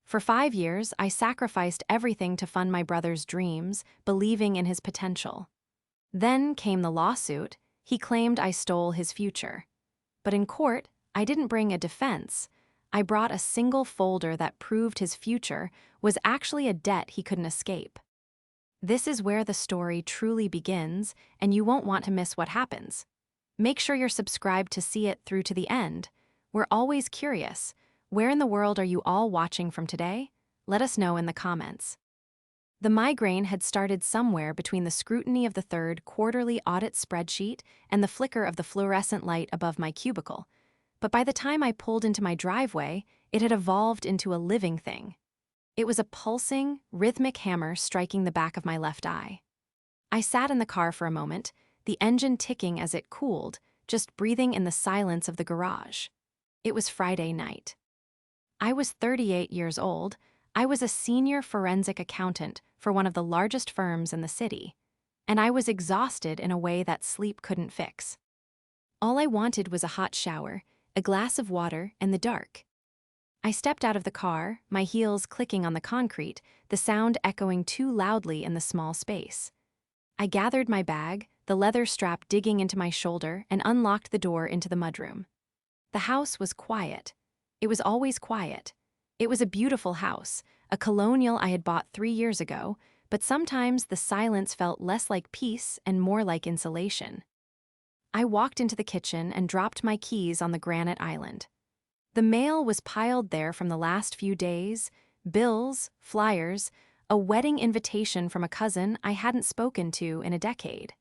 For 5 years, I sacrificed everything to fund my brother's dreams, believing in his potential. Then came the lawsuit. He claimed I stole his future. But in court, I didn't bring a defense. I brought a single folder that proved his future was actually a debt he couldn't escape. This is where the story truly begins, and you won't want to miss what happens. Make sure you're subscribed to see it through to the end. We're always curious. Where in the world are you all watching from today? Let us know in the comments. The migraine had started somewhere between the scrutiny of the third quarterly audit spreadsheet and the flicker of the fluorescent light above my cubicle. But by the time I pulled into my driveway, it had evolved into a living thing. It was a pulsing, rhythmic hammer striking the back of my left eye. I sat in the car for a moment, the engine ticking as it cooled, just breathing in the silence of the garage. It was Friday night. I was 38 years old. I was a senior forensic accountant for one of the largest firms in the city, and I was exhausted in a way that sleep couldn't fix. All I wanted was a hot shower, a glass of water, and the dark. I stepped out of the car, my heels clicking on the concrete, the sound echoing too loudly in the small space. I gathered my bag, the leather strap digging into my shoulder, and unlocked the door into the mudroom. The house was quiet. It was always quiet. It was a beautiful house, a colonial I had bought 3 years ago, but sometimes the silence felt less like peace and more like insulation. I walked into the kitchen and dropped my keys on the granite island. The mail was piled there from the last few days, bills, flyers, a wedding invitation from a cousin I hadn't spoken to in a decade.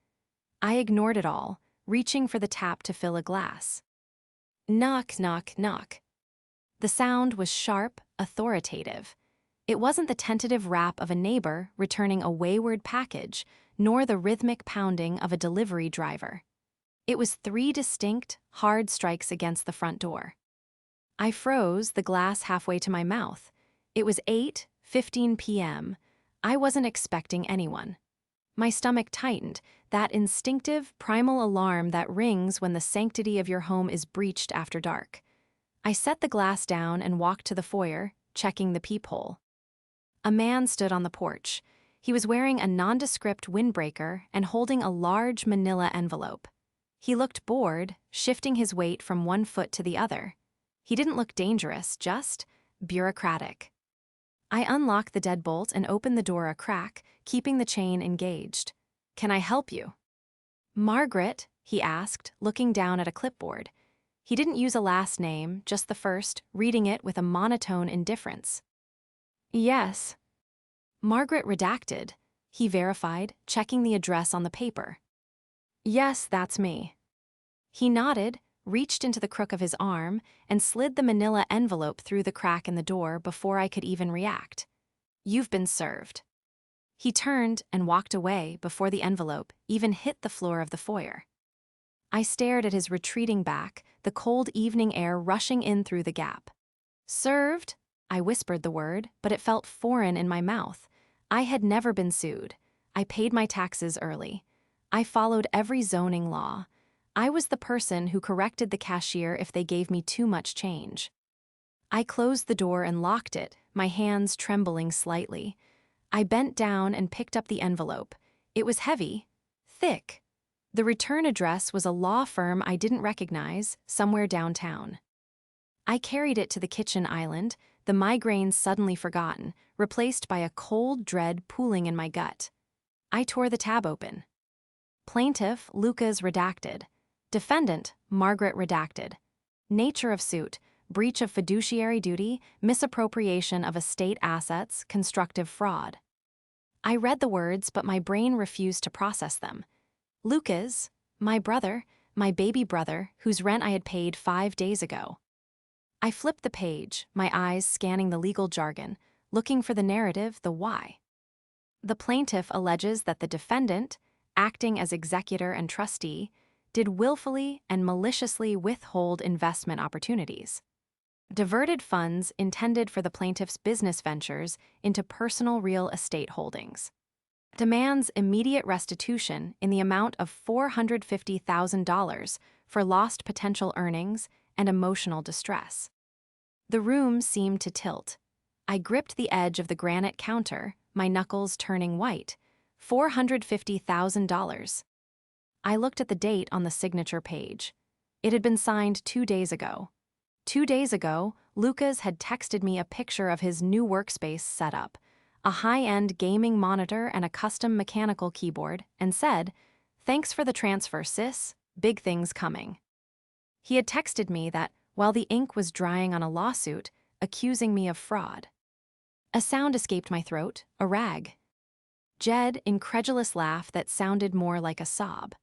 I ignored it all, reaching for the tap to fill a glass. Knock, knock, knock. The sound was sharp, authoritative. It wasn't the tentative rap of a neighbor returning a wayward package, nor the rhythmic pounding of a delivery driver. It was 3 distinct, hard strikes against the front door. I froze, the glass halfway to my mouth. It was 8:15 p.m. I wasn't expecting anyone. My stomach tightened, that instinctive, primal alarm that rings when the sanctity of your home is breached after dark. I set the glass down and walked to the foyer, checking the peephole. A man stood on the porch. He was wearing a nondescript windbreaker and holding a large manila envelope. He looked bored, shifting his weight from one foot to the other. He didn't look dangerous, just bureaucratic. I unlocked the deadbolt and opened the door a crack, keeping the chain engaged. "Can I help you?" "Margaret," he asked, looking down at a clipboard. He didn't use a last name, just the first, reading it with a monotone indifference. "Yes." "Margaret redacted," he verified, checking the address on the paper. "Yes, that's me." He nodded, reached into the crook of his arm, and slid the manila envelope through the crack in the door before I could even react. "You've been served." He turned and walked away before the envelope even hit the floor of the foyer. I stared at his retreating back, the cold evening air rushing in through the gap. "Served?" I whispered the word, but it felt foreign in my mouth. I had never been sued. I paid my taxes early. I followed every zoning law. I was the person who corrected the cashier if they gave me too much change. I closed the door and locked it, my hands trembling slightly. I bent down and picked up the envelope. It was heavy, thick. The return address was a law firm I didn't recognize, somewhere downtown. I carried it to the kitchen island, the migraine suddenly forgotten, replaced by a cold dread pooling in my gut. I tore the tab open. Plaintiff, Lucas redacted. Defendant, Margaret redacted. Nature of suit, breach of fiduciary duty, misappropriation of estate assets, constructive fraud. I read the words, but my brain refused to process them. Lucas, my brother, my baby brother, whose rent I had paid 5 days ago. I flipped the page, my eyes scanning the legal jargon, looking for the narrative, the why. The plaintiff alleges that the defendant, acting as executor and trustee, did willfully and maliciously withhold investment opportunities. Diverted funds intended for the plaintiff's business ventures into personal real estate holdings. Demands immediate restitution in the amount of $450,000 for lost potential earnings and emotional distress. The room seemed to tilt. I gripped the edge of the granite counter, my knuckles turning white. $450,000. I looked at the date on the signature page. It had been signed 2 days ago. 2 days ago, Lucas had texted me a picture of his new workspace setup, a high-end gaming monitor and a custom mechanical keyboard, and said, "Thanks for the transfer, sis. Big things coming." He had texted me that while the ink was drying on a lawsuit, accusing me of fraud. A sound escaped my throat, a rag. Jed, incredulous laugh that sounded more like a sob.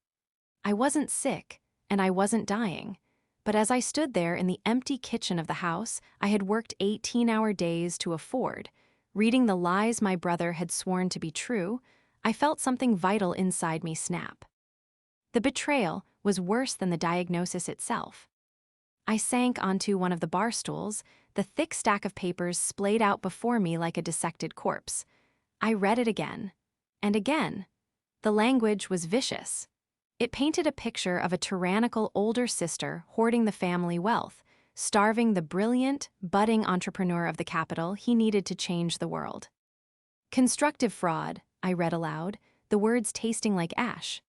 I wasn't sick, and I wasn't dying. But as I stood there in the empty kitchen of the house I had worked 18-hour days to afford, reading the lies my brother had sworn to be true, I felt something vital inside me snap. The betrayal was worse than the diagnosis itself. I sank onto one of the bar stools, the thick stack of papers splayed out before me like a dissected corpse. I read it again, and again. The language was vicious. It painted a picture of a tyrannical older sister hoarding the family wealth, starving the brilliant, budding entrepreneur of the capital he needed to change the world. Constructive fraud, I read aloud, the words tasting like ash.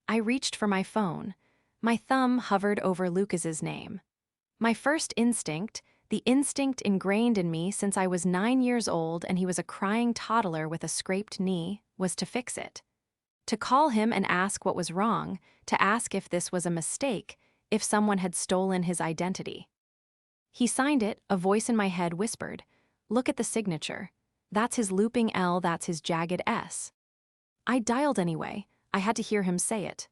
I reached for my phone. My thumb hovered over Lucas's name. My first instinct, the instinct ingrained in me since I was 9 years old and he was a crying toddler with a scraped knee, was to fix it. To call him and ask what was wrong, to ask if this was a mistake, if someone had stolen his identity. He signed it, a voice in my head whispered, "Look at the signature. That's his looping L, that's his jagged S." I dialed anyway. I had to hear him say it.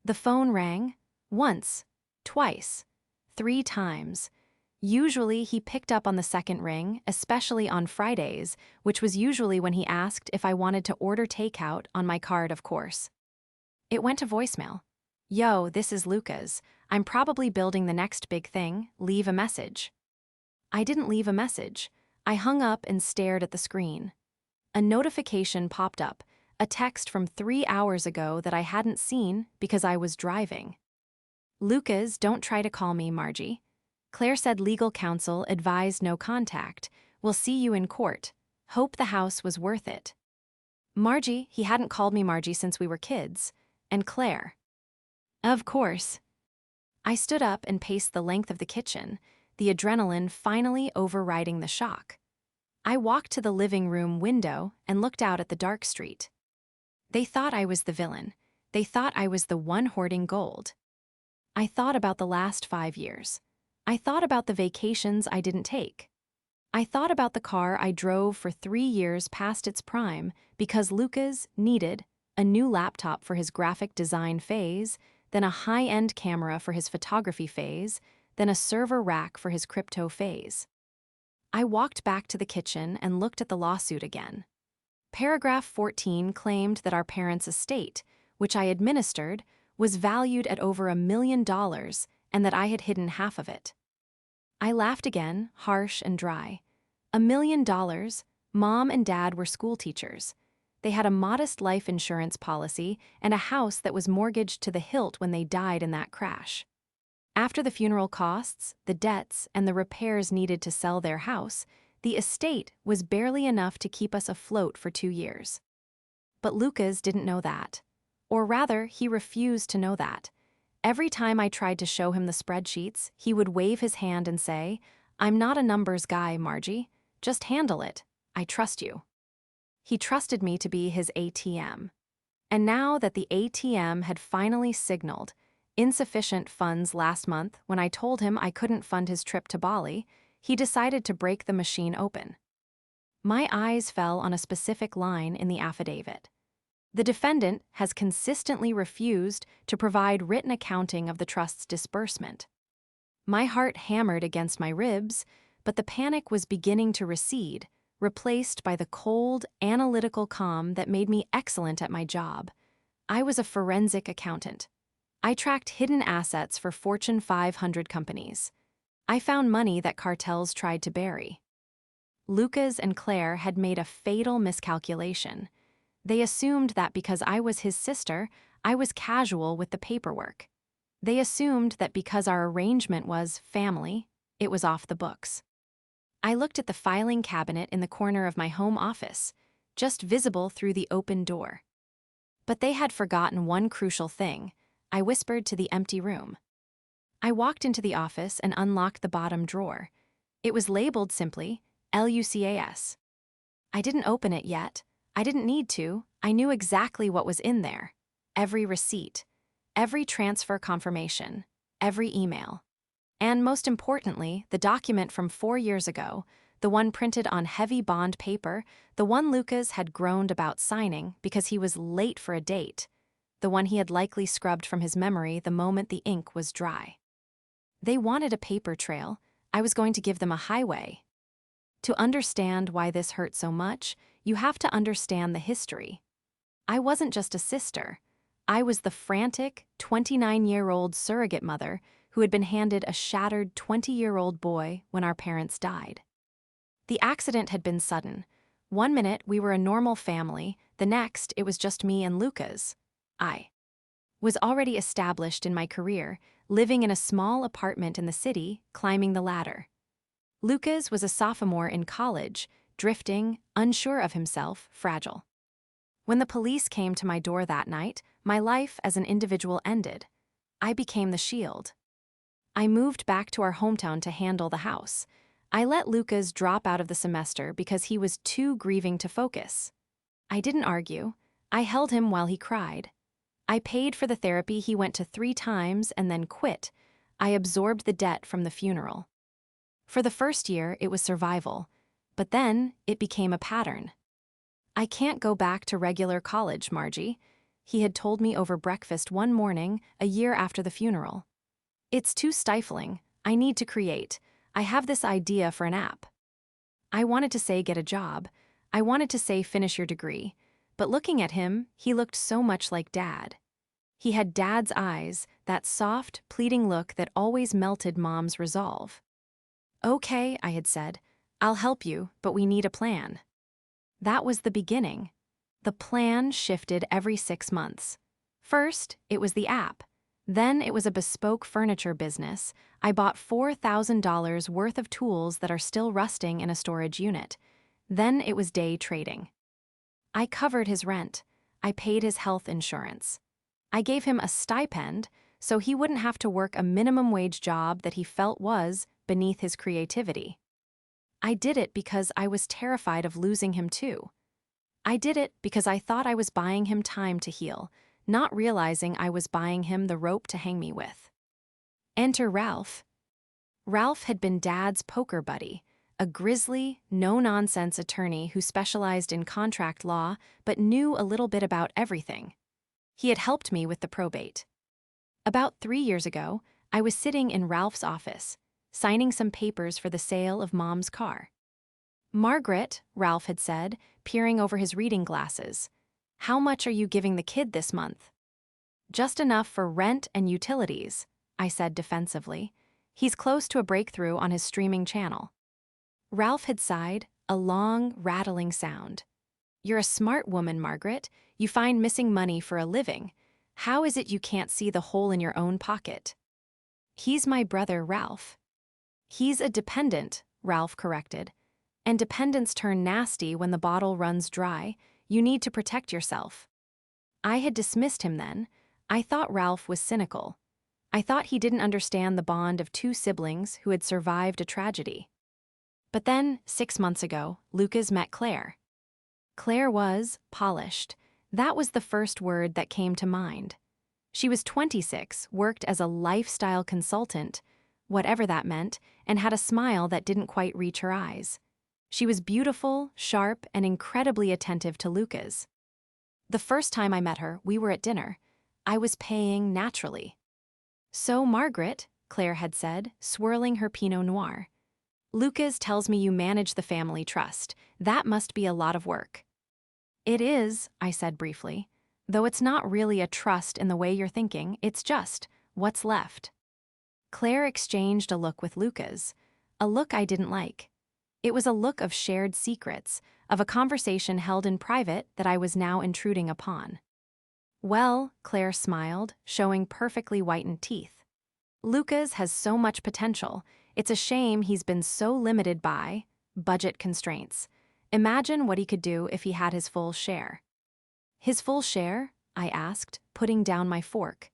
The phone rang. Once, twice, 3 times. Usually he picked up on the second ring, especially on Fridays, which was usually when he asked if I wanted to order takeout on my card, of course. It went to voicemail. "Yo, this is Lucas. I'm probably building the next big thing. Leave a message." I didn't leave a message. I hung up and stared at the screen. A notification popped up, a text from 3 hours ago that I hadn't seen because I was driving. "Lucas, don't try to call me, Margie. Claire said legal counsel advised no contact. We'll see you in court. Hope the house was worth it." Margie, he hadn't called me Margie since we were kids. And Claire. Of course. I stood up and paced the length of the kitchen, the adrenaline finally overriding the shock. I walked to the living room window and looked out at the dark street. They thought I was the villain. They thought I was the one hoarding gold. I thought about the last 5 years. I thought about the vacations I didn't take. I thought about the car I drove for 3 years past its prime because Lucas needed a new laptop for his graphic design phase, then a high-end camera for his photography phase, then a server rack for his crypto phase. I walked back to the kitchen and looked at the lawsuit again. Paragraph 14 claimed that our parents' estate, which I administered, was valued at over $1 million and that I had hidden half of it. I laughed again, harsh and dry. $1 million? Mom and Dad were school teachers. They had a modest life insurance policy and a house that was mortgaged to the hilt when they died in that crash. After the funeral costs, the debts, and the repairs needed to sell their house, the estate was barely enough to keep us afloat for 2 years. But Lucas didn't know that. Or rather, he refused to know that. Every time I tried to show him the spreadsheets, he would wave his hand and say, "I'm not a numbers guy, Margie. Just handle it. I trust you." He trusted me to be his ATM. And now that the ATM had finally signaled insufficient funds last month when I told him I couldn't fund his trip to Bali, he decided to break the machine open. My eyes fell on a specific line in the affidavit. The defendant has consistently refused to provide written accounting of the trust's disbursement. My heart hammered against my ribs, but the panic was beginning to recede, replaced by the cold, analytical calm that made me excellent at my job. I was a forensic accountant. I tracked hidden assets for Fortune 500 companies. I found money that cartels tried to bury. Lucas and Claire had made a fatal miscalculation. They assumed that because I was his sister, I was casual with the paperwork. They assumed that because our arrangement was family, it was off the books. I looked at the filing cabinet in the corner of my home office, just visible through the open door. But they had forgotten one crucial thing. I whispered to the empty room. I walked into the office and unlocked the bottom drawer. It was labeled simply, LUCAS. I didn't open it yet. I didn't need to. I knew exactly what was in there. Every receipt, every transfer confirmation, every email. And most importantly, the document from 4 years ago, the one printed on heavy bond paper, the one Lucas had groaned about signing because he was late for a date, the one he had likely scrubbed from his memory the moment the ink was dry. They wanted a paper trail. I was going to give them a highway. To understand why this hurt so much, you have to understand the history. I wasn't just a sister. I was the frantic, 29-year-old surrogate mother who had been handed a shattered 20-year-old boy when our parents died. The accident had been sudden. 1 minute we were a normal family, the next it was just me and Lucas. I was already established in my career, living in a small apartment in the city, climbing the ladder. Lucas was a sophomore in college, drifting, unsure of himself, fragile. When the police came to my door that night, my life as an individual ended. I became the shield. I moved back to our hometown to handle the house. I let Lucas drop out of the semester because he was too grieving to focus. I didn't argue. I held him while he cried. I paid for the therapy he went to 3 times and then quit. I absorbed the debt from the funeral. For the first year, it was survival, but then it became a pattern. I can't go back to regular college, Margie, he had told me over breakfast one morning, a year after the funeral. It's too stifling. I need to create. I have this idea for an app. I wanted to say get a job. I wanted to say finish your degree. But looking at him, he looked so much like Dad. He had Dad's eyes, that soft, pleading look that always melted Mom's resolve. Okay, I had said, I'll help you, but we need a plan. That was the beginning. The plan shifted every 6 months. First, it was the app. Then it was a bespoke furniture business. I bought $4,000 worth of tools that are still rusting in a storage unit. Then it was day trading. I covered his rent. I paid his health insurance. I gave him a stipend so he wouldn't have to work a minimum wage job that he felt was beneath his creativity. I did it because I was terrified of losing him too. I did it because I thought I was buying him time to heal, not realizing I was buying him the rope to hang me with. Enter Ralph. Ralph had been Dad's poker buddy, a grisly, no-nonsense attorney who specialized in contract law but knew a little bit about everything. He had helped me with the probate. About 3 years ago, I was sitting in Ralph's office, signing some papers for the sale of Mom's car. Margaret, Ralph had said, peering over his reading glasses, how much are you giving the kid this month? Just enough for rent and utilities, I said defensively. He's close to a breakthrough on his streaming channel. Ralph had sighed, a long, rattling sound. You're a smart woman, Margaret. You find missing money for a living. How is it you can't see the hole in your own pocket? He's my brother, Ralph. He's a dependent, Ralph corrected. And dependents turn nasty when the bottle runs dry. You need to protect yourself. I had dismissed him then. I thought Ralph was cynical. I thought he didn't understand the bond of 2 siblings who had survived a tragedy. But then, 6 months ago, Lucas met Claire. Claire was polished. That was the first word that came to mind. She was 26, worked as a lifestyle consultant, whatever that meant, and had a smile that didn't quite reach her eyes. She was beautiful, sharp, and incredibly attentive to Lucas. The first time I met her, we were at dinner. I was paying naturally. So, Margaret, Claire had said, swirling her Pinot Noir. Lucas tells me you manage the family trust. That must be a lot of work. It is, I said briefly. Though it's not really a trust in the way you're thinking, it's just what's left. Claire exchanged a look with Lucas, a look I didn't like. It was a look of shared secrets, of a conversation held in private that I was now intruding upon. Well, Claire smiled, showing perfectly whitened teeth. Lucas has so much potential. It's a shame he's been so limited by budget constraints. Imagine what he could do if he had his full share. His full share? I asked, putting down my fork.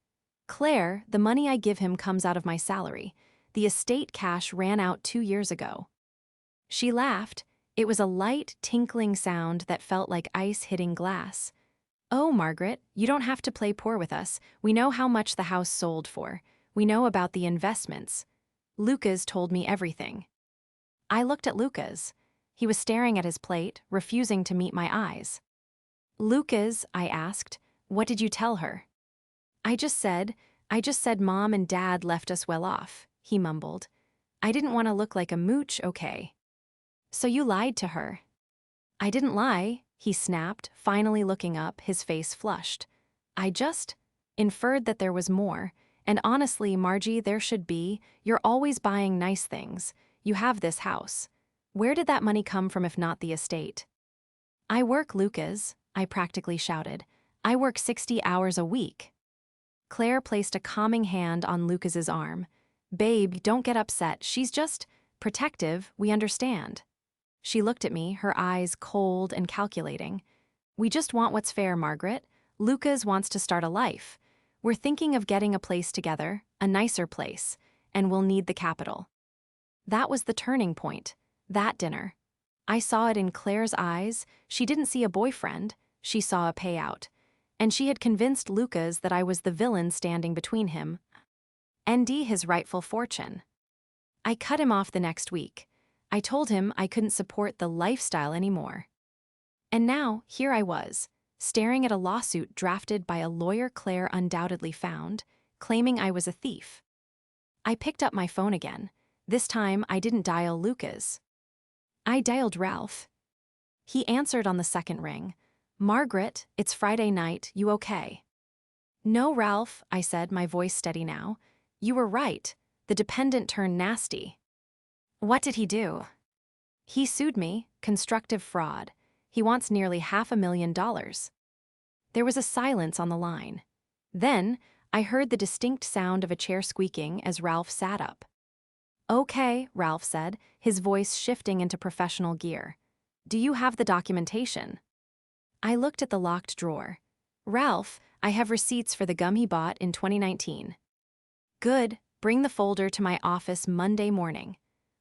Claire, the money I give him comes out of my salary. The estate cash ran out 2 years ago. She laughed. It was a light, tinkling sound that felt like ice hitting glass. Oh, Margaret, you don't have to play poor with us. We know how much the house sold for. We know about the investments. Lucas told me everything. I looked at Lucas. He was staring at his plate, refusing to meet my eyes. Lucas, I asked, what did you tell her? I just said Mom and Dad left us well off, he mumbled. I didn't want to look like a mooch, okay? So you lied to her. I didn't lie, he snapped, finally looking up, his face flushed. I just inferred that there was more, and honestly, Margie, there should be. You're always buying nice things. You have this house. Where did that money come from if not the estate? I work, Lucas, I practically shouted. I work 60 hours a week. Claire placed a calming hand on Lucas's arm. Babe, don't get upset. She's just protective, we understand. She looked at me, her eyes cold and calculating. We just want what's fair, Margaret. Lucas wants to start a life. We're thinking of getting a place together, a nicer place, and we'll need the capital. That was the turning point, that dinner. I saw it in Claire's eyes. She didn't see a boyfriend, she saw a payout. And she had convinced Lucas that I was the villain standing between him and his rightful fortune. I cut him off the next week. I told him I couldn't support the lifestyle anymore. And now, here I was, staring at a lawsuit drafted by a lawyer Claire undoubtedly found, claiming I was a thief. I picked up my phone again. This time, I didn't dial Lucas. I dialed Ralph. He answered on the second ring. Margaret, it's Friday night, you okay? No, Ralph, I said, my voice steady now. You were right. The dependent turned nasty. What did he do? He sued me, constructive fraud. He wants nearly $500,000. There was a silence on the line. Then, I heard the distinct sound of a chair squeaking as Ralph sat up. Okay, Ralph said, his voice shifting into professional gear. Do you have the documentation? I looked at the locked drawer. Ralph, I have receipts for the gum he bought in 2019. Good, bring the folder to my office Monday morning.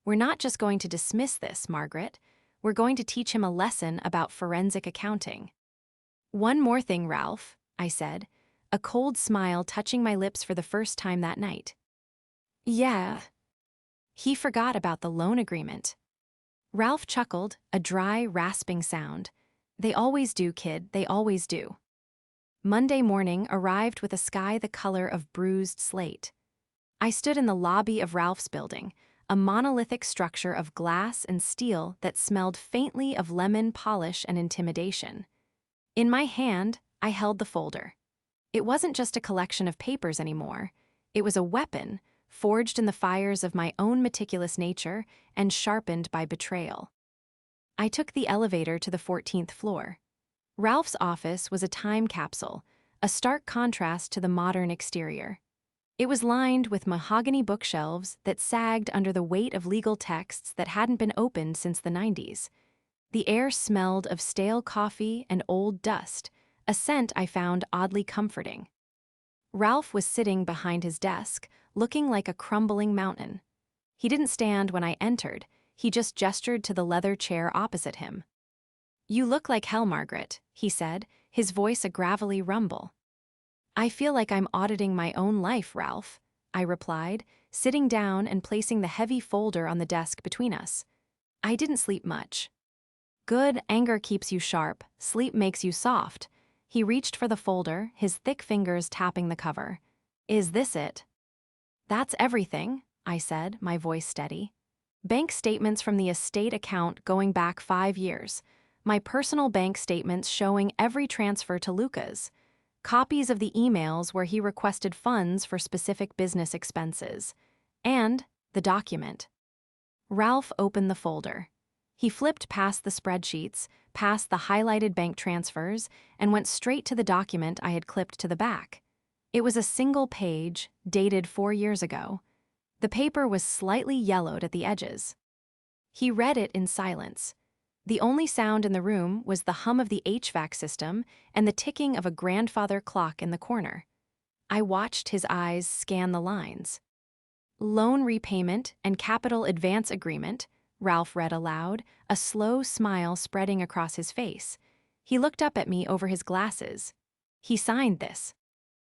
We're not just going to dismiss this, Margaret. We're going to teach him a lesson about forensic accounting. One more thing, Ralph, I said, a cold smile touching my lips for the first time that night. Yeah. He forgot about the loan agreement. Ralph chuckled, a dry, rasping sound. They always do, kid, they always do. Monday morning arrived with a sky the color of bruised slate. I stood in the lobby of Ralph's building, a monolithic structure of glass and steel that smelled faintly of lemon polish and intimidation. In my hand, I held the folder. It wasn't just a collection of papers anymore. It was a weapon, forged in the fires of my own meticulous nature and sharpened by betrayal. I took the elevator to the 14th floor. Ralph's office was a time capsule, a stark contrast to the modern exterior. It was lined with mahogany bookshelves that sagged under the weight of legal texts that hadn't been opened since the 90s. The air smelled of stale coffee and old dust, a scent I found oddly comforting. Ralph was sitting behind his desk, looking like a crumbling mountain. He didn't stand when I entered, he just gestured to the leather chair opposite him. You look like hell, Margaret, he said, his voice a gravelly rumble. I feel like I'm auditing my own life, Ralph, I replied, sitting down and placing the heavy folder on the desk between us. I didn't sleep much. Good, anger keeps you sharp, sleep makes you soft. He reached for the folder, his thick fingers tapping the cover. Is this it? That's everything, I said, my voice steady. Bank statements from the estate account going back 5 years. My personal bank statements showing every transfer to Lucas. Copies of the emails where he requested funds for specific business expenses. And the document. Ralph opened the folder. He flipped past the spreadsheets, past the highlighted bank transfers, and went straight to the document I had clipped to the back. It was a single page, dated 4 years ago. The paper was slightly yellowed at the edges. He read it in silence. The only sound in the room was the hum of the HVAC system and the ticking of a grandfather clock in the corner. I watched his eyes scan the lines. Loan repayment and capital advance agreement, Ralph read aloud, a slow smile spreading across his face. He looked up at me over his glasses. He signed this.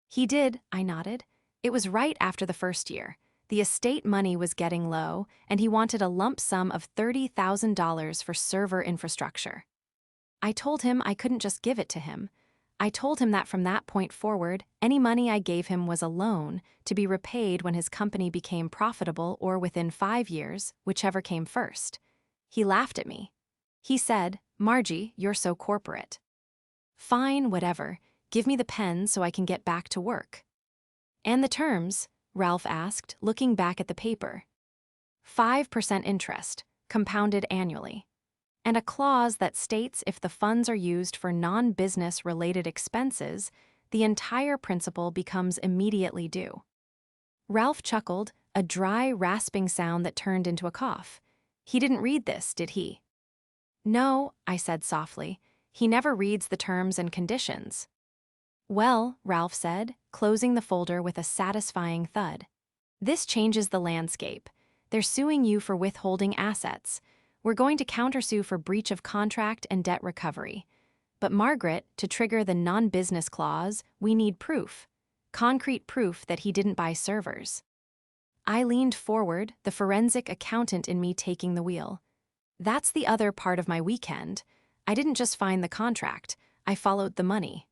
He did, I nodded. It was right after the first year. The estate money was getting low, and he wanted a lump sum of $30,000 for server infrastructure. I told him I couldn't just give it to him. I told him that from that point forward, any money I gave him was a loan, to be repaid when his company became profitable or within 5 years, whichever came first. He laughed at me. He said, "Margie, you're so corporate." "Fine, whatever. Give me the pen so I can get back to work." "And the terms?" Ralph asked, looking back at the paper. 5% interest, compounded annually. And a clause that states if the funds are used for non-business related expenses, the entire principal becomes immediately due. Ralph chuckled, a dry, rasping sound that turned into a cough. He didn't read this, did he? "No," I said softly. "He never reads the terms and conditions." "Well," Ralph said, closing the folder with a satisfying thud. "This changes the landscape. They're suing you for withholding assets. We're going to countersue for breach of contract and debt recovery. But Margaret, to trigger the non-business clause, we need proof. Concrete proof that he didn't buy servers." I leaned forward, the forensic accountant in me taking the wheel. "That's the other part of my weekend. I didn't just find the contract, I followed the money."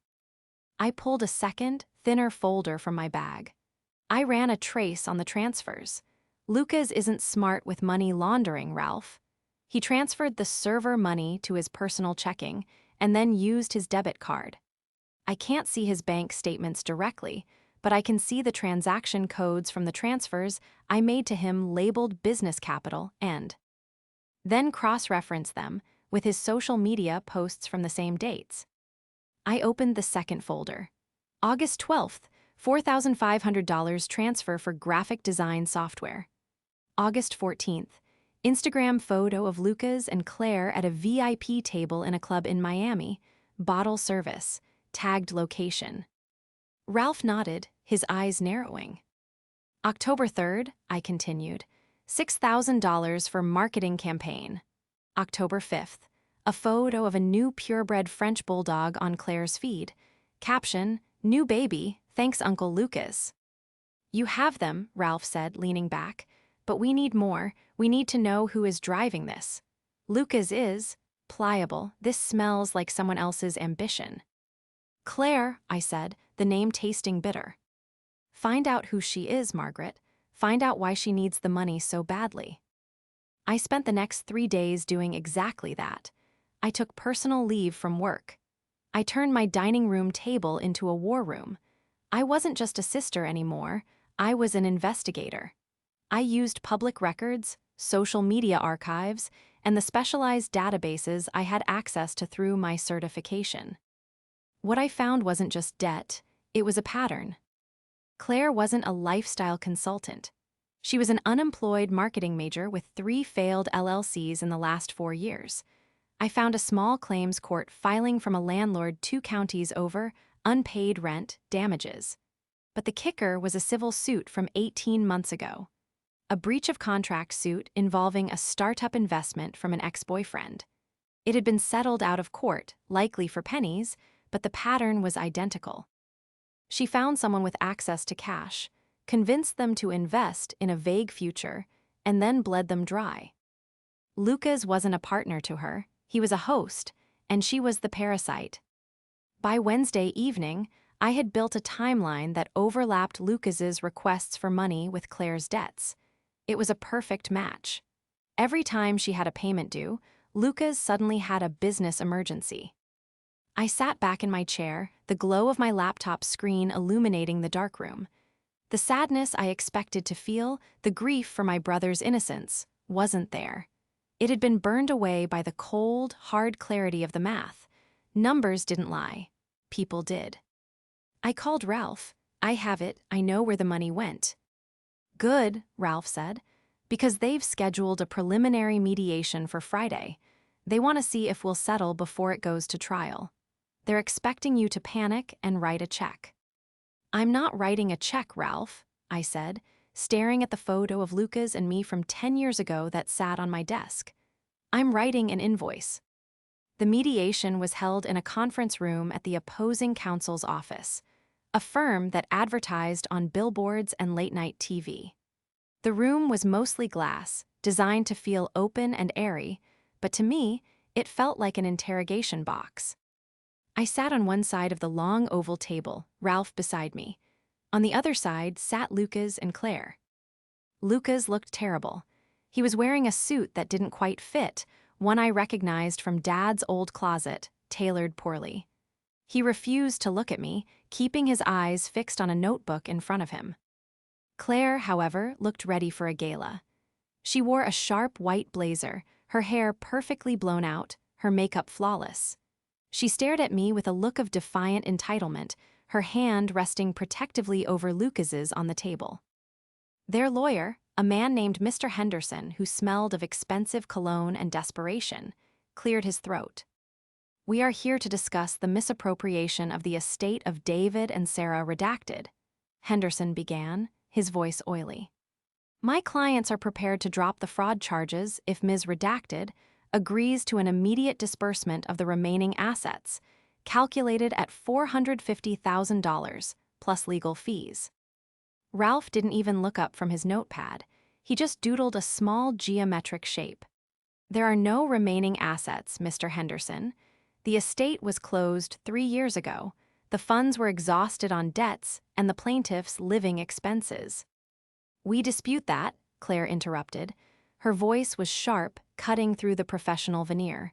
I pulled a second, thinner folder from my bag. I ran a trace on the transfers. Lucas isn't smart with money laundering, Ralph. He transferred the server money to his personal checking and then used his debit card. I can't see his bank statements directly, but I can see the transaction codes from the transfers I made to him labeled business capital and then cross-reference them with his social media posts from the same dates. I opened the second folder. August 12th, $4,500 transfer for graphic design software. August 14th, Instagram photo of Lucas and Claire at a VIP table in a club in Miami, bottle service, tagged location. Ralph nodded, his eyes narrowing. October 3rd, I continued, $6,000 for marketing campaign. October 5th, a photo of a new purebred French bulldog on Claire's feed. Caption, "New baby, thanks Uncle Lucas." "You have them," Ralph said, leaning back. "But we need more. We need to know who is driving this. Lucas is pliable. This smells like someone else's ambition." "Claire," I said, the name tasting bitter. "Find out who she is, Margaret. Find out why she needs the money so badly." I spent the next 3 days doing exactly that. I took personal leave from work. I turned my dining room table into a war room. I wasn't just a sister anymore, I was an investigator. I used public records, social media archives, and the specialized databases I had access to through my certification. What I found wasn't just debt, it was a pattern. Claire wasn't a lifestyle consultant. She was an unemployed marketing major with 3 failed LLCs in the last 4 years. I found a small claims court filing from a landlord 2 counties over, unpaid rent, damages. But the kicker was a civil suit from 18 months ago. A breach of contract suit involving a startup investment from an ex-boyfriend. It had been settled out of court, likely for pennies, but the pattern was identical. She found someone with access to cash, convinced them to invest in a vague future, and then bled them dry. Lucas wasn't a partner to her. He was a host, and she was the parasite. By Wednesday evening, I had built a timeline that overlapped Lucas's requests for money with Claire's debts. It was a perfect match. Every time she had a payment due, Lucas suddenly had a business emergency. I sat back in my chair, the glow of my laptop screen illuminating the darkroom. The sadness I expected to feel, the grief for my brother's innocence, wasn't there. It had been burned away by the cold, hard clarity of the math. Numbers didn't lie. People did. I called Ralph. "I have it. I know where the money went." Good, Ralph said, because they've scheduled a preliminary mediation for Friday. They want to see if we'll settle before it goes to trial. They're expecting you to panic and write a check. I'm not writing a check, Ralph, I said, staring at the photo of Lucas and me from 10 years ago that sat on my desk. I'm writing an invoice. The mediation was held in a conference room at the opposing counsel's office, a firm that advertised on billboards and late-night TV. The room was mostly glass, designed to feel open and airy, but to me, it felt like an interrogation box. I sat on one side of the long oval table, Ralph beside me. On the other side sat Lucas and Claire. Lucas looked terrible. He was wearing a suit that didn't quite fit, one I recognized from Dad's old closet, tailored poorly. He refused to look at me, keeping his eyes fixed on a notebook in front of him. Claire, however, looked ready for a gala. She wore a sharp white blazer, her hair perfectly blown out, her makeup flawless. She stared at me with a look of defiant entitlement, her hand resting protectively over Lucas's on the table. Their lawyer, a man named Mr. Henderson who smelled of expensive cologne and desperation, cleared his throat. We are here to discuss the misappropriation of the estate of David and Sarah Redacted, Henderson began, his voice oily. My clients are prepared to drop the fraud charges if Ms. Redacted agrees to an immediate disbursement of the remaining assets, calculated at $450,000 plus legal fees. Ralph didn't even look up from his notepad. He just doodled a small geometric shape. There are no remaining assets, Mr. Henderson. The estate was closed 3 years ago. The funds were exhausted on debts and the plaintiff's living expenses. We dispute that, Claire interrupted. Her voice was sharp, cutting through the professional veneer.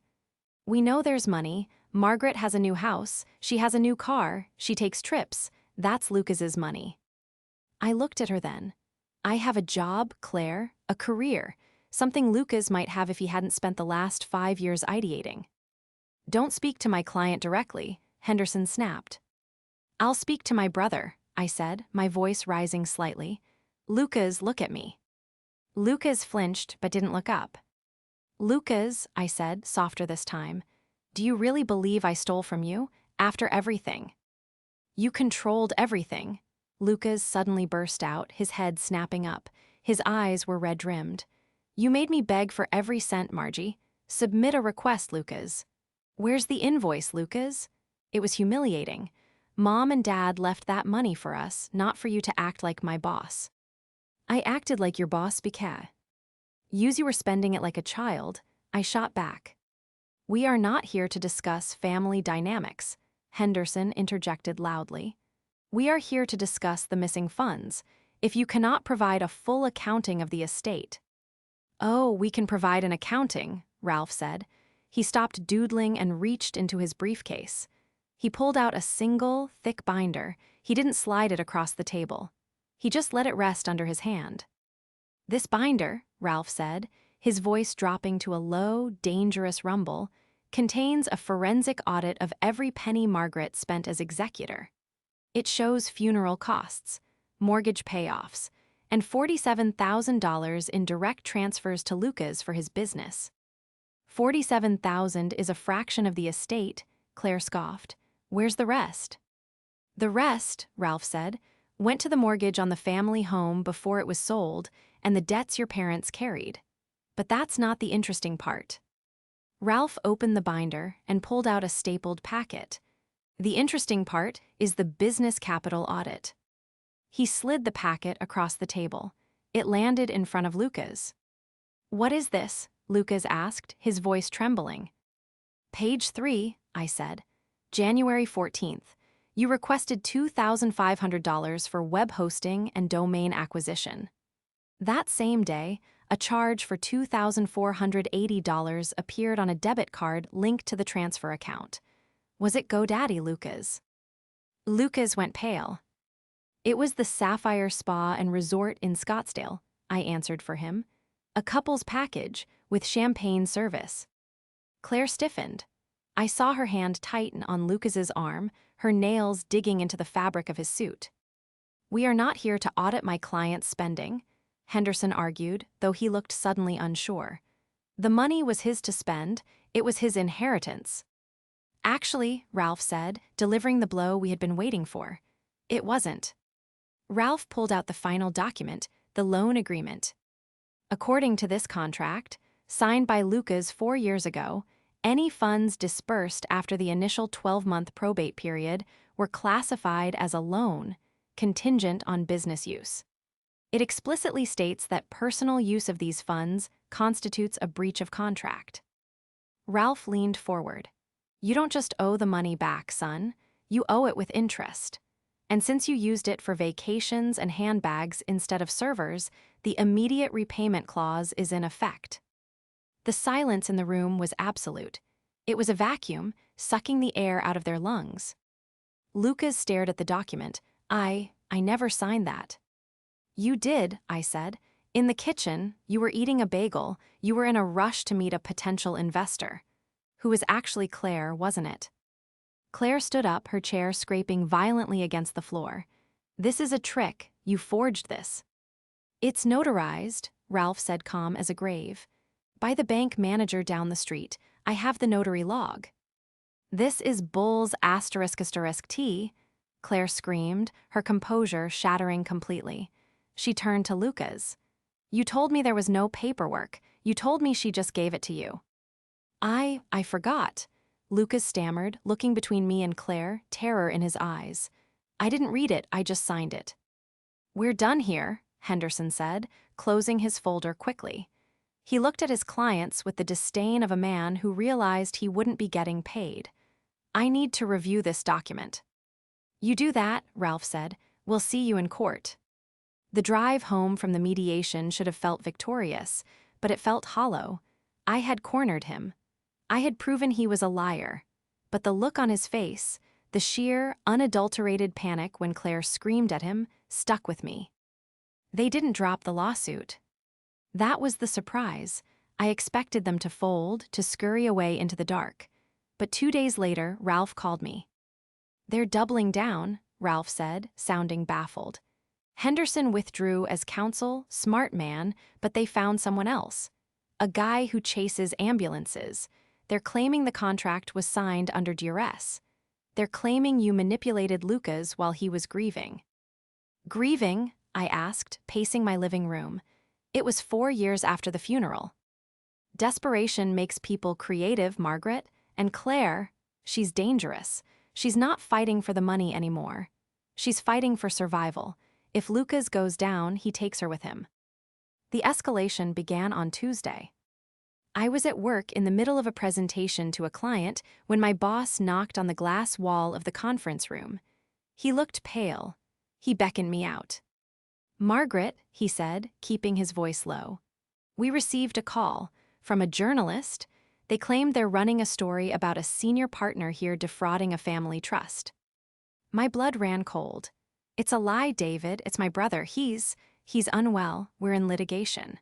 We know there's money. Margaret has a new house. She has a new car. She takes trips. That's Lucas's money. I looked at her then. I have a job, Claire, a career, something Lucas might have if he hadn't spent the last 5 years ideating. Don't speak to my client directly, Henderson snapped. I'll speak to my brother, I said, my voice rising slightly. Lucas, look at me. Lucas flinched but didn't look up. Lucas, I said, softer this time, do you really believe I stole from you, after everything? You controlled everything. Lucas suddenly burst out, his head snapping up. His eyes were red-rimmed. You made me beg for every cent, Margie. Submit a request, Lucas. Where's the invoice, Lucas? It was humiliating. Mom and Dad left that money for us, not for you to act like my boss. I acted like your boss, because you were spending it like a child, I shot back. We are not here to discuss family dynamics, Henderson interjected loudly. We are here to discuss the missing funds, if you cannot provide a full accounting of the estate. Oh, we can provide an accounting, Ralph said. He stopped doodling and reached into his briefcase. He pulled out a single, thick binder. He didn't slide it across the table. He just let it rest under his hand. This binder, Ralph said, his voice dropping to a low, dangerous rumble, contains a forensic audit of every penny Margaret spent as executor. It shows funeral costs, mortgage payoffs, and $47,000 in direct transfers to Lucas for his business. $47,000 is a fraction of the estate, Claire scoffed. Where's the rest? The rest, Ralph said, went to the mortgage on the family home before it was sold and the debts your parents carried. But that's not the interesting part. Ralph opened the binder and pulled out a stapled packet. The interesting part is the business capital audit. He slid the packet across the table. It landed in front of Lucas. What is this? Lucas asked, his voice trembling. Page 3, I said. January 14th. You requested $2,500 for web hosting and domain acquisition. That same day, a charge for $2,480 appeared on a debit card linked to the transfer account. Was it GoDaddy, Lucas? Lucas went pale. It was the Sapphire Spa and Resort in Scottsdale, I answered for him. A couple's package with champagne service. Claire stiffened. I saw her hand tighten on Lucas's arm, her nails digging into the fabric of his suit. We are not here to audit my client's spending. Henderson argued, though he looked suddenly unsure. The money was his to spend, it was his inheritance. Actually, Ralph said, delivering the blow we had been waiting for. It wasn't. Ralph pulled out the final document, the loan agreement. According to this contract, signed by Lucas 4 years ago, any funds dispersed after the initial 12-month probate period were classified as a loan, contingent on business use. It explicitly states that personal use of these funds constitutes a breach of contract. Ralph leaned forward. You don't just owe the money back, son. You owe it with interest. And since you used it for vacations and handbags instead of servers, the immediate repayment clause is in effect. The silence in the room was absolute. It was a vacuum, sucking the air out of their lungs. Lucas stared at the document. I never signed that. You did, I said. In the kitchen, you were eating a bagel, you were in a rush to meet a potential investor. Who was actually Claire, wasn't it? Claire stood up, her chair scraping violently against the floor. This is a trick, you forged this. It's notarized, Ralph said, calm as a grave. By the bank manager down the street. I have the notary log. This is Bull's **T, Claire screamed, her composure shattering completely. She turned to Lucas. You told me there was no paperwork. You told me she just gave it to you. I forgot, Lucas stammered, looking between me and Claire, terror in his eyes. I didn't read it, I just signed it. We're done here, Henderson said, closing his folder quickly. He looked at his clients with the disdain of a man who realized he wouldn't be getting paid. I need to review this document. You do that, Ralph said. We'll see you in court. The drive home from the mediation should have felt victorious, but it felt hollow. I had cornered him. I had proven he was a liar. But the look on his face, the sheer, unadulterated panic when Claire screamed at him, stuck with me. They didn't drop the lawsuit. That was the surprise. I expected them to fold, to scurry away into the dark. But 2 days later, Ralph called me. They're doubling down, Ralph said, sounding baffled. Henderson withdrew as counsel, smart man, but they found someone else. A guy who chases ambulances. They're claiming the contract was signed under duress. They're claiming you manipulated Lucas while he was grieving. Grieving? I asked, pacing my living room. It was 4 years after the funeral. Desperation makes people creative, Margaret, and Claire, she's dangerous. She's not fighting for the money anymore. She's fighting for survival. If Lucas goes down, he takes her with him. The escalation began on Tuesday. I was at work in the middle of a presentation to a client when my boss knocked on the glass wall of the conference room. He looked pale. He beckoned me out. Margaret, he said, keeping his voice low. We received a call from a journalist. They claimed they're running a story about a senior partner here defrauding a family trust. My blood ran cold. It's a lie, David. It's my brother. He's unwell. We're in litigation.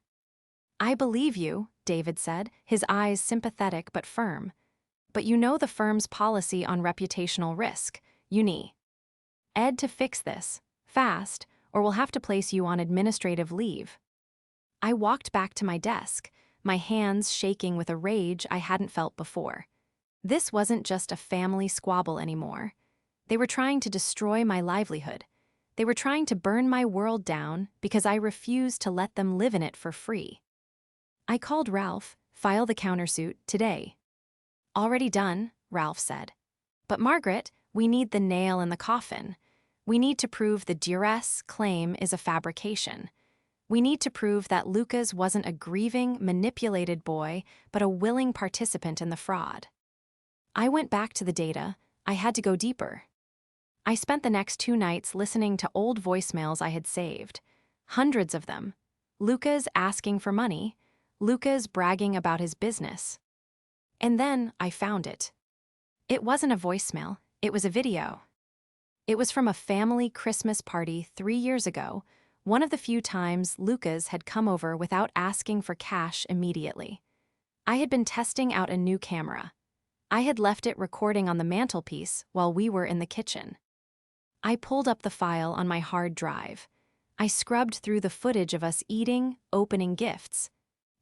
I believe you, David said, his eyes sympathetic but firm. But you know the firm's policy on reputational risk. You need Ed to fix this, fast, or we'll have to place you on administrative leave. I walked back to my desk, my hands shaking with a rage I hadn't felt before. This wasn't just a family squabble anymore. They were trying to destroy my livelihood. They were trying to burn my world down because I refused to let them live in it for free. I called Ralph, file the countersuit today. Already done, Ralph said. But Margaret, we need the nail in the coffin. We need to prove the duress claim is a fabrication. We need to prove that Lucas wasn't a grieving, manipulated boy, but a willing participant in the fraud. I went back to the data. I had to go deeper. I spent the next 2 nights listening to old voicemails I had saved. Hundreds of them. Lucas asking for money. Lucas bragging about his business. And then I found it. It wasn't a voicemail, it was a video. It was from a family Christmas party 3 years ago, one of the few times Lucas had come over without asking for cash immediately. I had been testing out a new camera. I had left it recording on the mantelpiece while we were in the kitchen. I pulled up the file on my hard drive. I scrubbed through the footage of us eating, opening gifts.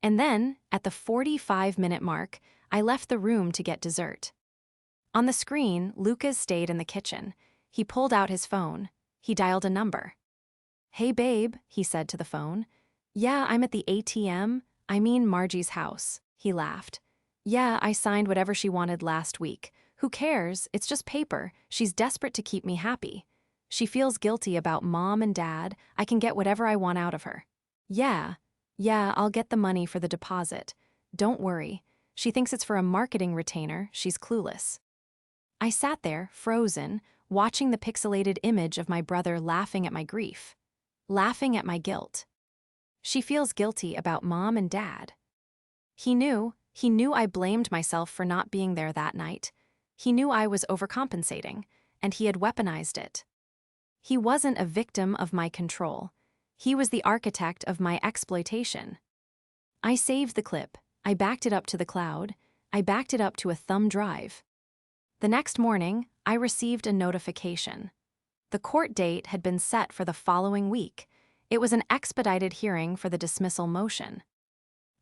And then, at the 45-minute mark, I left the room to get dessert. On the screen, Lucas stayed in the kitchen. He pulled out his phone. He dialed a number. "Hey babe," he said to the phone. "Yeah, I'm at the ATM. I mean Margie's house." He laughed. "Yeah, I signed whatever she wanted last week. Who cares? It's just paper. She's desperate to keep me happy. She feels guilty about mom and dad. I can get whatever I want out of her." Yeah, I'll get the money for the deposit. Don't worry. She thinks it's for a marketing retainer. She's clueless." I sat there, frozen, watching the pixelated image of my brother laughing at my grief. Laughing at my guilt. She feels guilty about mom and dad. He knew I blamed myself for not being there that night. He knew I was overcompensating, and he had weaponized it. He wasn't a victim of my control. He was the architect of my exploitation. I saved the clip. I backed it up to the cloud. I backed it up to a thumb drive. The next morning, I received a notification. The court date had been set for the following week. It was an expedited hearing for the dismissal motion.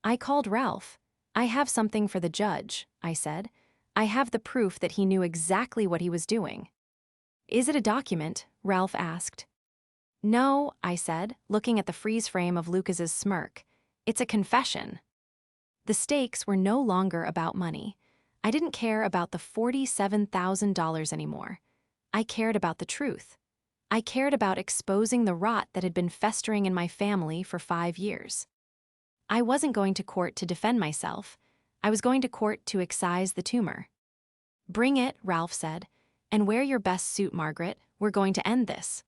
I called Ralph. "I have something for the judge," I said. "I have the proof that he knew exactly what he was doing." "Is it a document?" Ralph asked. "No," I said, looking at the freeze frame of Lucas's smirk. "It's a confession." The stakes were no longer about money. I didn't care about the $47,000 anymore. I cared about the truth. I cared about exposing the rot that had been festering in my family for 5 years. I wasn't going to court to defend myself. I was going to court to excise the tumor. "Bring it," Ralph said. "And wear your best suit, Margaret. We're going to end this."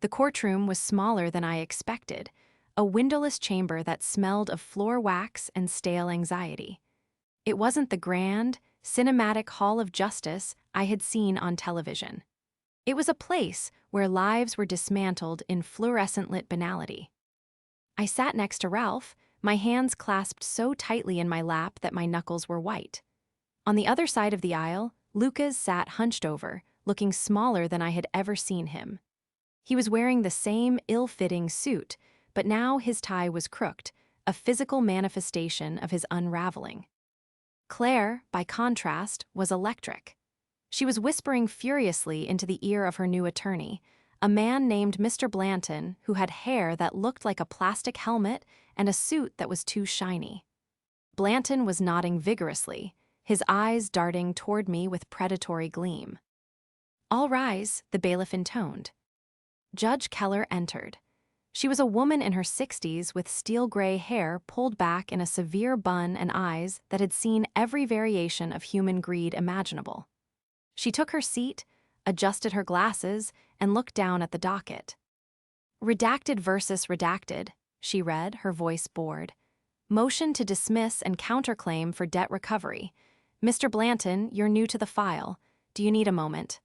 The courtroom was smaller than I expected, a windowless chamber that smelled of floor wax and stale anxiety. It wasn't the grand, cinematic hall of justice I had seen on television. It was a place where lives were dismantled in fluorescent-lit banality. I sat next to Ralph, my hands clasped so tightly in my lap that my knuckles were white. On the other side of the aisle, Lucas sat hunched over, looking smaller than I had ever seen him. He was wearing the same ill-fitting suit, but now his tie was crooked, a physical manifestation of his unraveling. Claire, by contrast, was electric. She was whispering furiously into the ear of her new attorney, a man named Mr. Blanton who had hair that looked like a plastic helmet and a suit that was too shiny. Blanton was nodding vigorously, his eyes darting toward me with predatory gleam. "All rise," the bailiff intoned. Judge Keller entered. She was a woman in her 60s with steel-gray hair pulled back in a severe bun and eyes that had seen every variation of human greed imaginable. She took her seat, adjusted her glasses, and looked down at the docket. "Redacted versus redacted," she read, her voice bored. "Motion to dismiss and counterclaim for debt recovery. Mr. Blanton, you're new to the file. Do you need a moment?"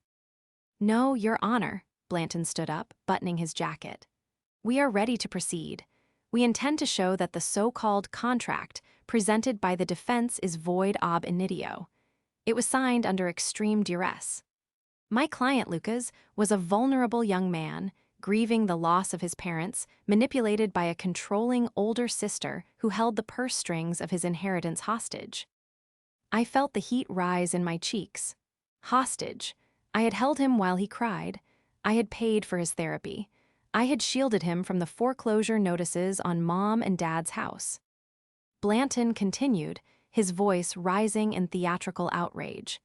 "No, Your Honor." Blanton stood up, buttoning his jacket. "We are ready to proceed. We intend to show that the so-called contract presented by the defense is void ab initio. It was signed under extreme duress. My client, Lucas, was a vulnerable young man, grieving the loss of his parents, manipulated by a controlling older sister who held the purse strings of his inheritance hostage. I felt the heat rise in my cheeks. Hostage. I had held him while he cried. I had paid for his therapy. I had shielded him from the foreclosure notices on Mom and Dad's house." Blanton continued, his voice rising in theatrical outrage.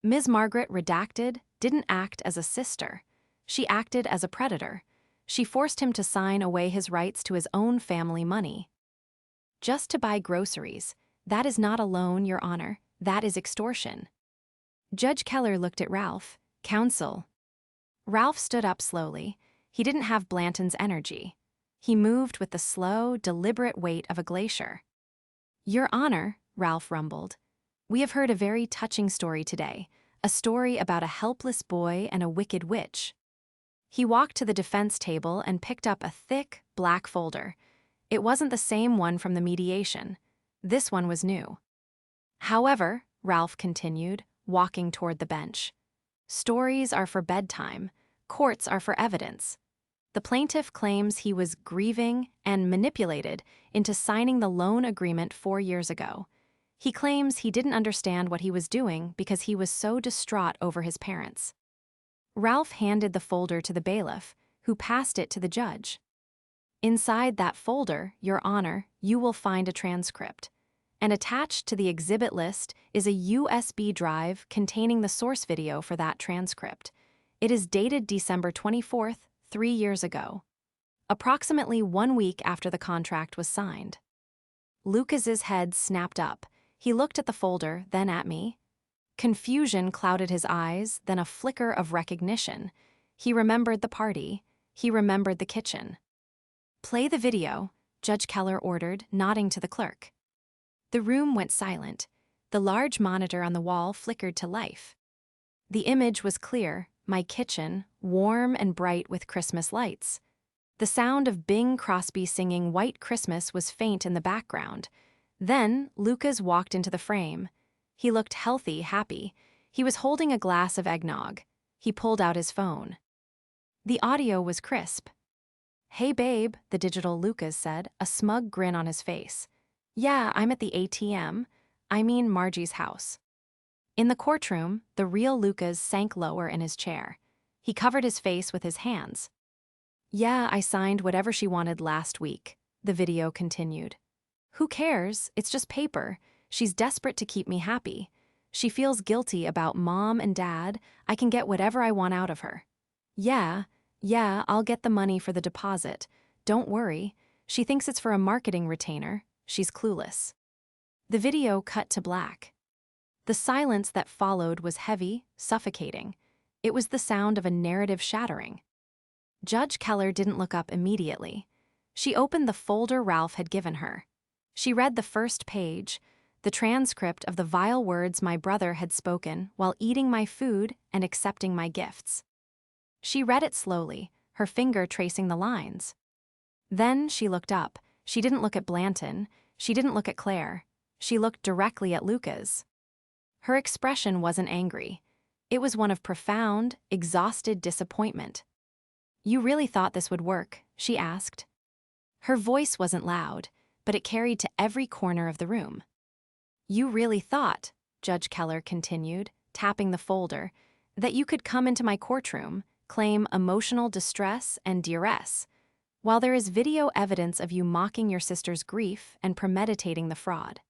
"Ms. Margaret Redacted didn't act as a sister. She acted as a predator. She forced him to sign away his rights to his own family money. Just to buy groceries. That is not a loan, Your Honor. That is extortion." Judge Keller looked at Ralph. "Counsel." Ralph stood up slowly. He didn't have Blanton's energy. He moved with the slow, deliberate weight of a glacier. "Your Honor," Ralph rumbled, "we have heard a very touching story today, a story about a helpless boy and a wicked witch." He walked to the defense table and picked up a thick, black folder. It wasn't the same one from the mediation. This one was new. "However," Ralph continued, walking toward the bench, "stories are for bedtime. Courts are for evidence. The plaintiff claims he was grieving and manipulated into signing the loan agreement 4 years ago. He claims he didn't understand what he was doing because he was so distraught over his parents. Ralph handed the folder to the bailiff, who passed it to the judge. Inside that folder, Your Honor, you will find a transcript. And attached to the exhibit list is a USB drive containing the source video for that transcript. It is dated December 24th, 3 years ago, approximately 1 week after the contract was signed. Lucas's head snapped up. He looked at the folder, then at me. Confusion clouded his eyes, then a flicker of recognition. He remembered the party. He remembered the kitchen. "Play the video," Judge Keller ordered, nodding to the clerk. The room went silent. The large monitor on the wall flickered to life. The image was clear, my kitchen, warm and bright with Christmas lights. The sound of Bing Crosby singing White Christmas was faint in the background. Then, Lucas walked into the frame. He looked healthy, happy. He was holding a glass of eggnog. He pulled out his phone. The audio was crisp. "Hey babe," the digital Lucas said, a smug grin on his face. "Yeah, I'm at the ATM. I mean Margie's house." In the courtroom, the real Lucas sank lower in his chair. He covered his face with his hands. "Yeah, I signed whatever she wanted last week," the video continued. "Who cares? It's just paper. She's desperate to keep me happy. She feels guilty about Mom and Dad. I can get whatever I want out of her. Yeah, I'll get the money for the deposit. Don't worry. She thinks it's for a marketing retainer. She's clueless." The video cut to black. The silence that followed was heavy, suffocating. It was the sound of a narrative shattering. Judge Keller didn't look up immediately. She opened the folder Ralph had given her. She read the first page, the transcript of the vile words my brother had spoken while eating my food and accepting my gifts. She read it slowly, her finger tracing the lines. Then she looked up. She didn't look at Blanton. She didn't look at Claire. She looked directly at Lucas. Her expression wasn't angry. It was one of profound, exhausted disappointment. "You really thought this would work?" she asked. Her voice wasn't loud, but it carried to every corner of the room. "You really thought," Judge Keller continued, tapping the folder, "that you could come into my courtroom, claim emotional distress and duress, while there is video evidence of you mocking your sister's grief and premeditating the fraud."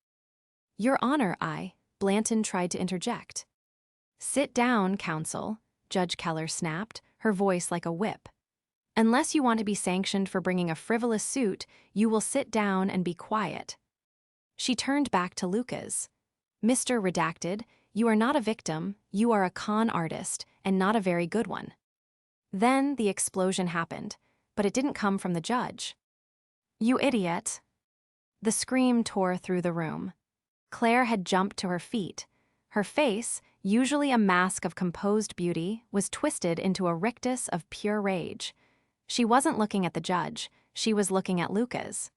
"Your Honor, Blanton tried to interject. "Sit down, counsel," Judge Keller snapped, her voice like a whip. "Unless you want to be sanctioned for bringing a frivolous suit, you will sit down and be quiet." She turned back to Lucas. "Mr. Redacted, you are not a victim, you are a con artist, and not a very good one." Then the explosion happened, but it didn't come from the judge. "You idiot!" The scream tore through the room. Claire had jumped to her feet. Her face, usually a mask of composed beauty, was twisted into a rictus of pure rage. She wasn't looking at the judge, she was looking at Lucas.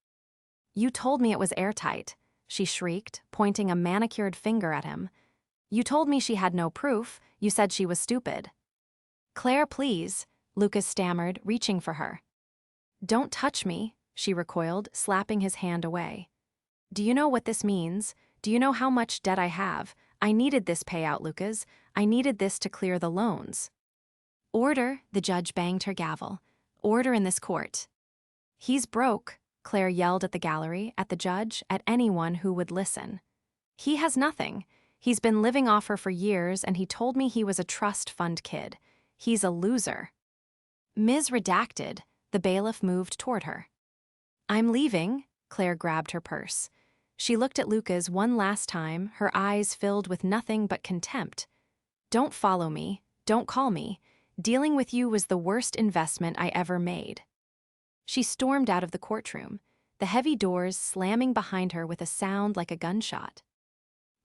"You told me it was airtight," she shrieked, pointing a manicured finger at him. "You told me she had no proof, you said she was stupid." "Claire, please," Lucas stammered, reaching for her. "Don't touch me," she recoiled, slapping his hand away. "Do you know what this means? Do you know how much debt I have? I needed this payout, Lucas. I needed this to clear the loans." "Order," the judge banged her gavel. "Order in this court." "He's broke," Claire yelled at the gallery, at the judge, at anyone who would listen. "He has nothing. He's been living off her for years, and he told me he was a trust fund kid. He's a loser." "Ms. Redacted," the bailiff moved toward her. "I'm leaving," Claire grabbed her purse. She looked at Lucas one last time, her eyes filled with nothing but contempt. "Don't follow me. Don't call me. Dealing with you was the worst investment I ever made." She stormed out of the courtroom, the heavy doors slamming behind her with a sound like a gunshot.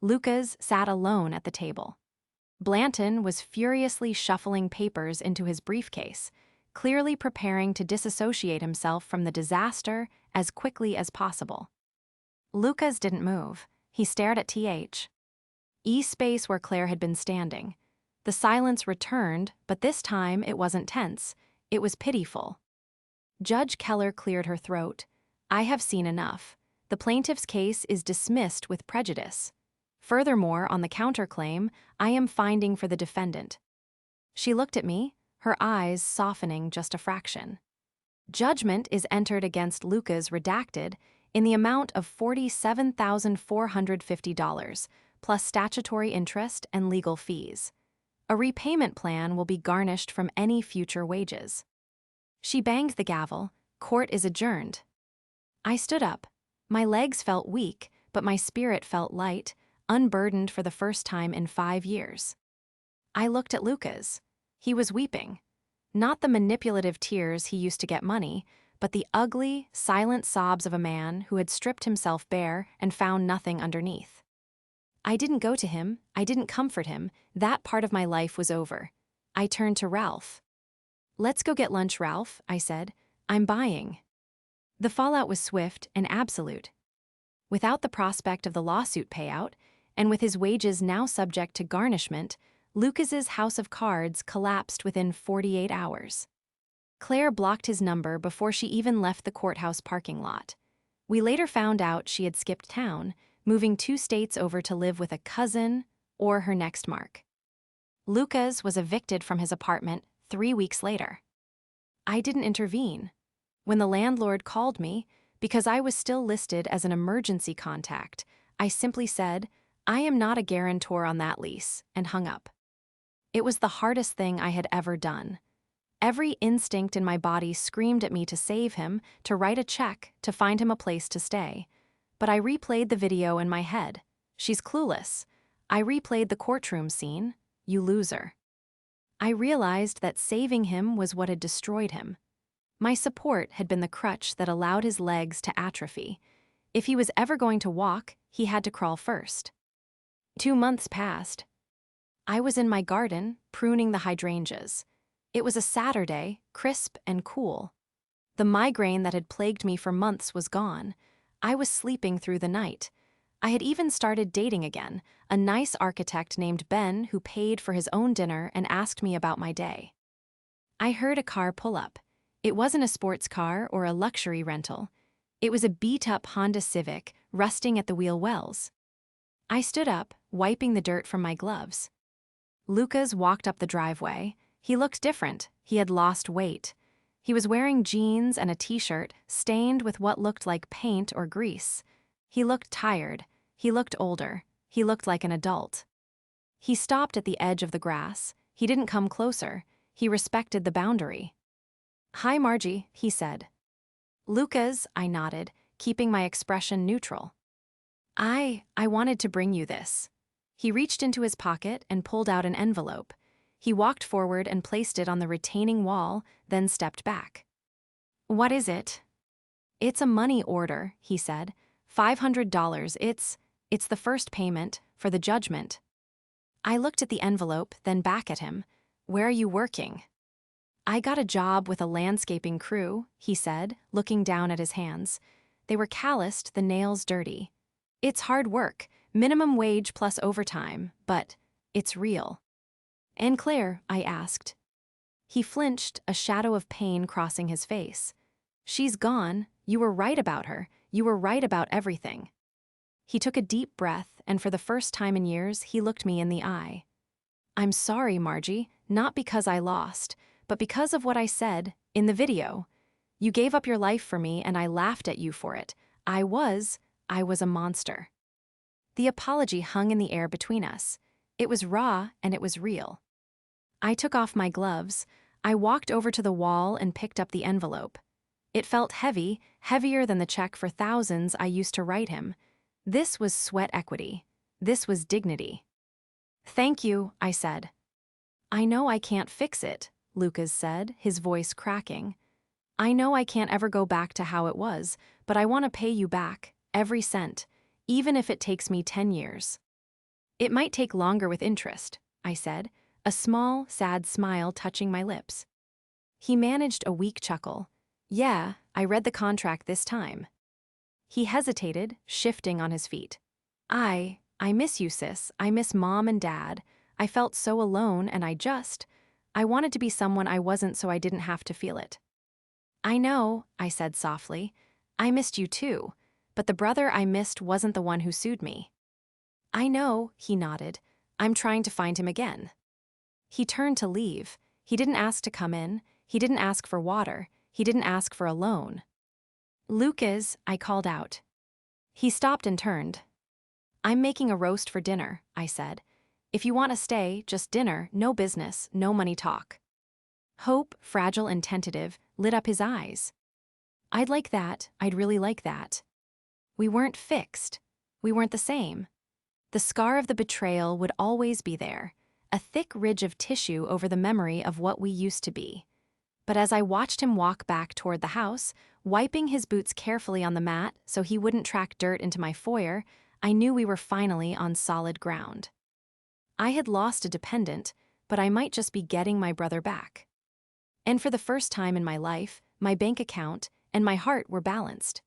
Lucas sat alone at the table. Blanton was furiously shuffling papers into his briefcase, clearly preparing to disassociate himself from the disaster as quickly as possible. Lucas didn't move. He stared at space where Claire had been standing. The silence returned, but this time it wasn't tense. It was pitiful. Judge Keller cleared her throat. I have seen enough. The plaintiff's case is dismissed with prejudice. Furthermore, on the counterclaim, I am finding for the defendant. She looked at me, her eyes softening just a fraction. Judgment is entered against Lucas redacted in the amount of $47,450, plus statutory interest and legal fees. A repayment plan will be garnished from any future wages. She banged the gavel. Court is adjourned. I stood up. My legs felt weak, but my spirit felt light, unburdened for the first time in 5 years. I looked at Lucas. He was weeping. Not the manipulative tears he used to get money, but the ugly, silent sobs of a man who had stripped himself bare and found nothing underneath. I didn't go to him, I didn't comfort him, that part of my life was over. I turned to Ralph. "Let's go get lunch, Ralph," I said. "I'm buying." The fallout was swift and absolute. Without the prospect of the lawsuit payout, and with his wages now subject to garnishment, Lucas's house of cards collapsed within 48 hours. Claire blocked his number before she even left the courthouse parking lot. We later found out she had skipped town, moving 2 states over to live with a cousin or her next mark. Lucas was evicted from his apartment 3 weeks later. I didn't intervene. When the landlord called me, because I was still listed as an emergency contact, I simply said, "I am not a guarantor on that lease," and hung up. It was the hardest thing I had ever done. Every instinct in my body screamed at me to save him, to write a check, to find him a place to stay. But I replayed the video in my head. She's clueless. I replayed the courtroom scene. You loser. I realized that saving him was what had destroyed him. My support had been the crutch that allowed his legs to atrophy. If he was ever going to walk, he had to crawl first. 2 months passed. I was in my garden, pruning the hydrangeas. It was a Saturday, crisp and cool. The migraine that had plagued me for months was gone. I was sleeping through the night. I had even started dating again, a nice architect named Ben who paid for his own dinner and asked me about my day. I heard a car pull up. It wasn't a sports car or a luxury rental. It was a beat-up Honda Civic, rusting at the wheel wells. I stood up, wiping the dirt from my gloves. Lucas walked up the driveway. He looked different. He had lost weight. He was wearing jeans and a t-shirt stained with what looked like paint or grease. He looked tired. He looked older. He looked like an adult. He stopped at the edge of the grass. He didn't come closer. He respected the boundary. "Hi, Margie," he said. "Lucas," I nodded, keeping my expression neutral. I wanted to bring you this." He reached into his pocket and pulled out an envelope. He walked forward and placed it on the retaining wall, then stepped back. "What is it?" "It's a money order," he said. $500. It's the first payment for the judgment." I looked at the envelope, then back at him. "Where are you working?" "I got a job with a landscaping crew," he said, looking down at his hands. They were calloused, the nails dirty. "It's hard work, minimum wage plus overtime, but it's real." "And Claire?" I asked. He flinched, a shadow of pain crossing his face. "She's gone. You were right about her. You were right about everything." He took a deep breath, and for the first time in years, he looked me in the eye. "I'm sorry, Margie, not because I lost, but because of what I said in the video. You gave up your life for me, and I laughed at you for it. I was a monster." The apology hung in the air between us. It was raw, and it was real. I took off my gloves. I walked over to the wall and picked up the envelope. It felt heavy, heavier than the check for thousands I used to write him. This was sweat equity. This was dignity. "Thank you," I said. "I know I can't fix it," Lucas said, his voice cracking. "I know I can't ever go back to how it was, but I want to pay you back, every cent, even if it takes me 10 years. "It might take longer with interest," I said, a small, sad smile touching my lips. He managed a weak chuckle. "Yeah, I read the contract this time." He hesitated, shifting on his feet. I miss you, sis. I miss Mom and Dad. I felt so alone, and I wanted to be someone I wasn't so I didn't have to feel it." I know, I said softly. I missed you too, but the brother I missed wasn't the one who sued me. I know, he nodded. I'm trying to find him again. He turned to leave. He didn't ask to come in. He didn't ask for water. He didn't ask for a loan. Lucas, I called out. He stopped and turned. I'm making a roast for dinner, I said. If you want to stay, just dinner, no business, no money talk. Hope, fragile and tentative, lit up his eyes. I'd like that, I'd really like that. We weren't fixed. We weren't the same. The scar of the betrayal would always be there, a thick ridge of tissue over the memory of what we used to be. But as I watched him walk back toward the house, wiping his boots carefully on the mat so he wouldn't track dirt into my foyer, I knew we were finally on solid ground. I had lost a dependent, but I might just be getting my brother back. And for the first time in my life, my bank account and my heart were balanced.